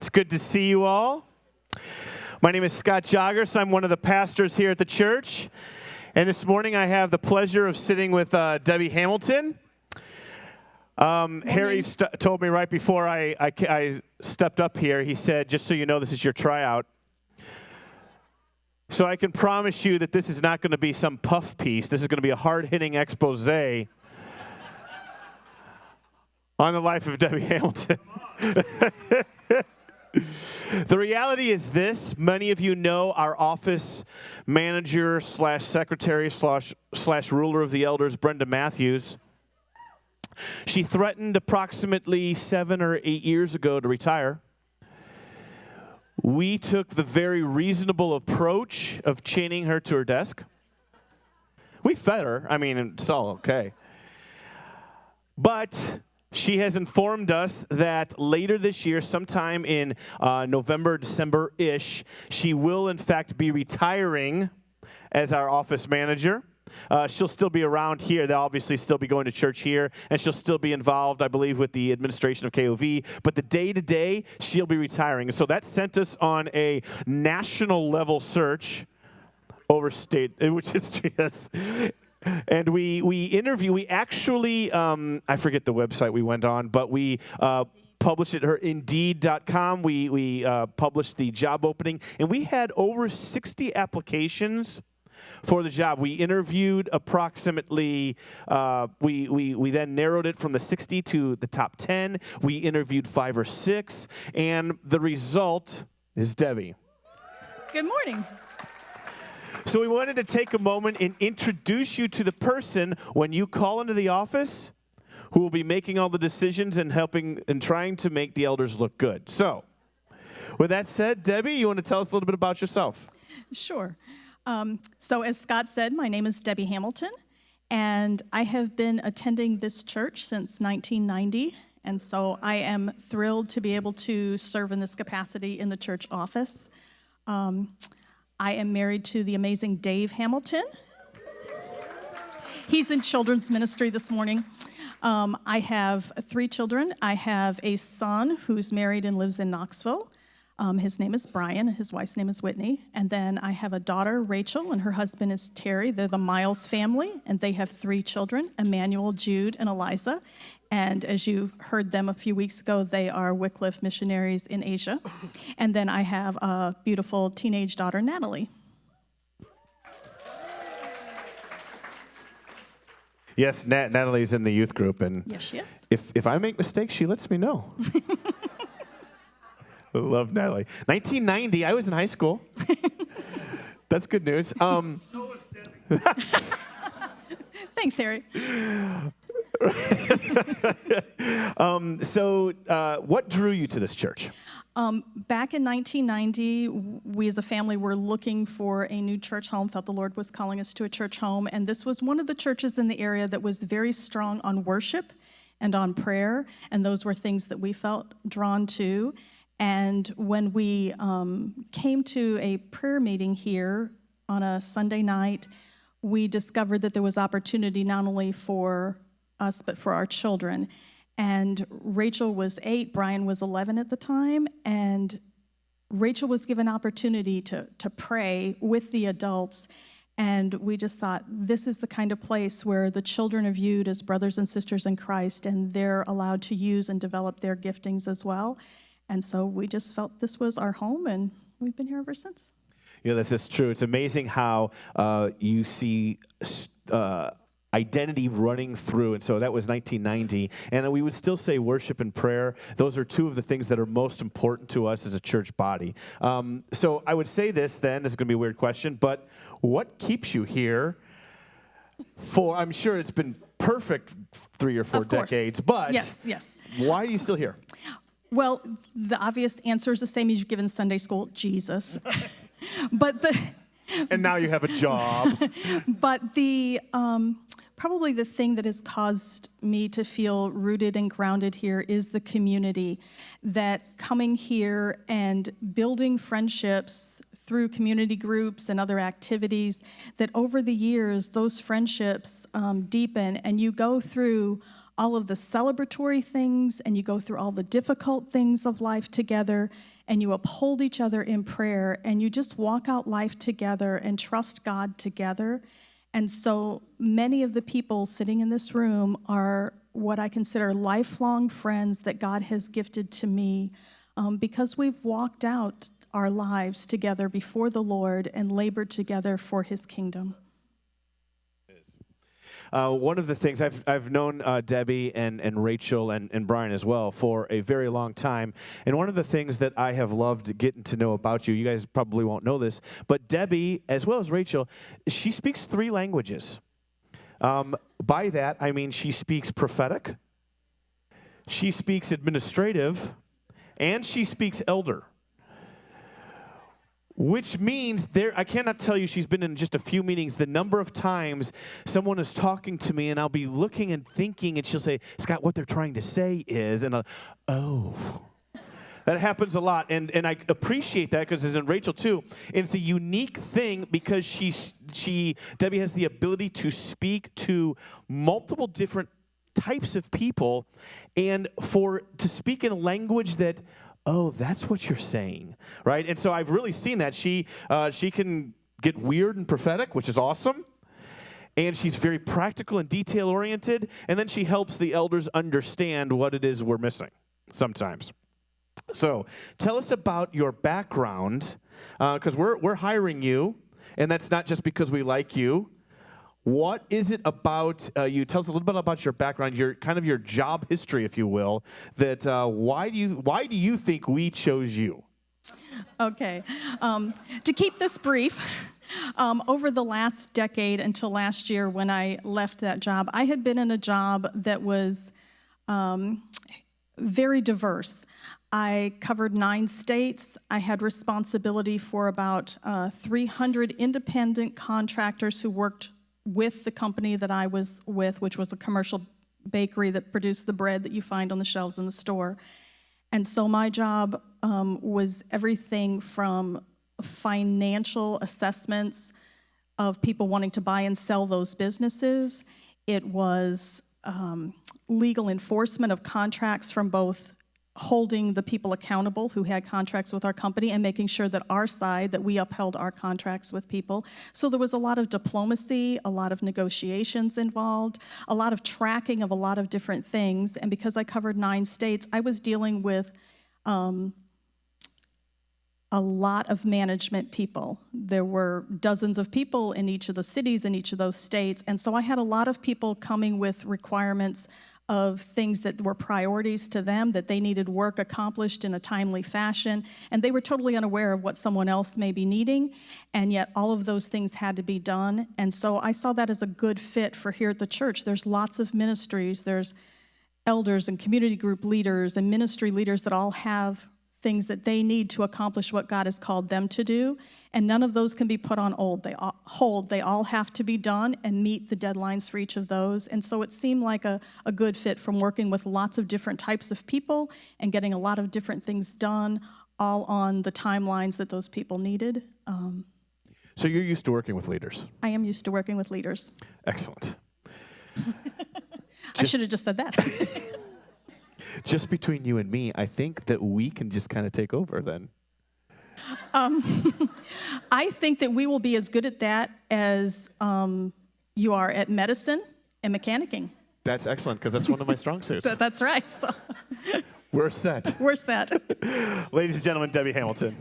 It's good to see you all. My name is Scott Joggers. I'm one of the pastors here at the church. And this morning I have the pleasure of sitting with Debbie Hamilton. Harry told me right before I stepped up here, he said, just so you know, this is your tryout. So I can promise you that this is not going to be some puff piece. This is going to be a hard-hitting expose on the life of Debbie Hamilton. The reality is this: many of you know our office manager slash secretary slash ruler of the elders, Brenda Matthews. She threatened approximately 7 or 8 years ago to retire. We took the very reasonable approach of chaining her to her desk. We fed her. I mean, it's all okay. But she has informed us that later this year, sometime in November, December-ish, she will, in fact, be retiring as our office manager. She'll still be around here. They'll obviously still be going to church here, and she'll still be involved, I believe, with the administration of KOV. But the day-to-day, she'll be retiring. And so that sent us on a national-level search over state, which is yes. And we actually, I forget the website we went on, but we published it at Indeed.com. We published the job opening, and we had over 60 applications for the job. We interviewed approximately, we then narrowed it from the 60 to the top 10. We interviewed 5 or 6, and the result is Debbie. Good morning. So we wanted to take a moment and introduce you to the person when you call into the office who will be making all the decisions and helping and trying to make the elders look good. So with that said, Debbie, you want to tell us a little bit about yourself? Sure. So as Scott said, my name is Debbie Hamilton, and I have been attending this church since 1990, and so I am thrilled to be able to serve in this capacity in the church office. I am married to the amazing Dave Hamilton. He's in children's ministry this morning. I have 3 children. I have a son who's married and lives in Knoxville. His name is Brian, and his wife's name is Whitney. And then I have a daughter, Rachel, and her husband is Terry. They're the Miles family, and they have 3 children, Emmanuel, Jude, and Eliza. And as you heard them a few weeks ago, they are Wycliffe missionaries in Asia. And then I have a beautiful teenage daughter, Natalie. Yes, Natalie's in the youth group, and yes, she is. If I make mistakes, she lets me know. I love Natalie. 1990, I was in high school. That's good news. So was Debbie. Thanks, Harry. What drew you to this church? Back in 1990, we as a family were looking for a new church home, felt the Lord was calling us to a church home, and this was one of the churches in the area that was very strong on worship and on prayer, and those were things that we felt drawn to. And when we came to a prayer meeting here on a Sunday night, we discovered that there was opportunity not only for us, but for our children. And Rachel was 8, Brian was 11 at the time, and Rachel was given opportunity to pray with the adults. And we just thought, this is the kind of place where the children are viewed as brothers and sisters in Christ, and they're allowed to use and develop their giftings as well. And so we just felt this was our home, and we've been here ever since. You know, this is true. It's amazing how you see identity running through. And so that was 1990. And we would still say worship and prayer. Those are 2 of the things that are most important to us as a church body. So I would say this then, this is going to be a weird question, but what keeps you here for, I'm sure it's been perfect 3 or 4 decades, but yes. Why are you still here? Well, the obvious answer is the same as you've given Sunday school, Jesus. And now you have a job. But probably the thing that has caused me to feel rooted and grounded here is the community. That coming here and building friendships through community groups and other activities, that over the years, those friendships deepen, and you go through all of the celebratory things, and you go through all the difficult things of life together, and you uphold each other in prayer, and you just walk out life together and trust God together. And so many of the people sitting in this room are what I consider lifelong friends that God has gifted to me, because we've walked out our lives together before the Lord and labored together for his kingdom. One of the things, I've known Debbie and Rachel and Brian as well for a very long time, and one of the things that I have loved getting to know about you, you guys probably won't know this, but Debbie, as well as Rachel, she speaks 3 languages. By that, I mean she speaks prophetic, she speaks administrative, and she speaks elder. Which means I cannot tell you, she's been in just a few meetings, the number of times someone is talking to me and I'll be looking and thinking and she'll say, Scott, what they're trying to say is, and that happens a lot. And I appreciate that because it's in Rachel too. And it's a unique thing because Debbie has the ability to speak to multiple different types of people and to speak in a language that, oh, that's what you're saying, right? And so I've really seen that. She can get weird and prophetic, which is awesome. And she's very practical and detail-oriented. And then she helps the elders understand what it is we're missing sometimes. So tell us about your background, because we're hiring you, and that's not just because we like you. What is it about you? Tell us a little bit about your background, your job history, if you will. That why do you think we chose you? Okay, to keep this brief, over the last decade until last year when I left that job, I had been in a job that was very diverse. I covered 9 states. I had responsibility for about 300 independent contractors who worked with the company that I was with, which was a commercial bakery that produced the bread that you find on the shelves in the store. And so my job was everything from financial assessments of people wanting to buy and sell those businesses. It was legal enforcement of contracts from both holding the people accountable who had contracts with our company and making sure that our side, that we upheld our contracts with people. So there was a lot of diplomacy, a lot of negotiations involved, a lot of tracking of a lot of different things. And because I covered 9 states, I was dealing with a lot of management people. There were dozens of people in each of the cities in each of those states. And so I had a lot of people coming with requirements of things that were priorities to them, that they needed work accomplished in a timely fashion, and they were totally unaware of what someone else may be needing, and yet all of those things had to be done. And so I saw that as a good fit for here at the church. There's lots of ministries. There's elders and community group leaders and ministry leaders that all have things that they need to accomplish what God has called them to do, and none of those can be put on hold. They all have to be done and meet the deadlines for each of those. And so it seemed like a good fit from working with lots of different types of people and getting a lot of different things done, all on the timelines that those people needed. So you're used to working with leaders? I am used to working with leaders. Excellent. I should have just said that. Just between you and me, I think that we can just kind of take over then. I think that we will be as good at that as you are at medicine and mechanicking. That's excellent, because that's one of my strong suits. That's right. So. We're set. We're set. Ladies and gentlemen, Debbie Hamilton.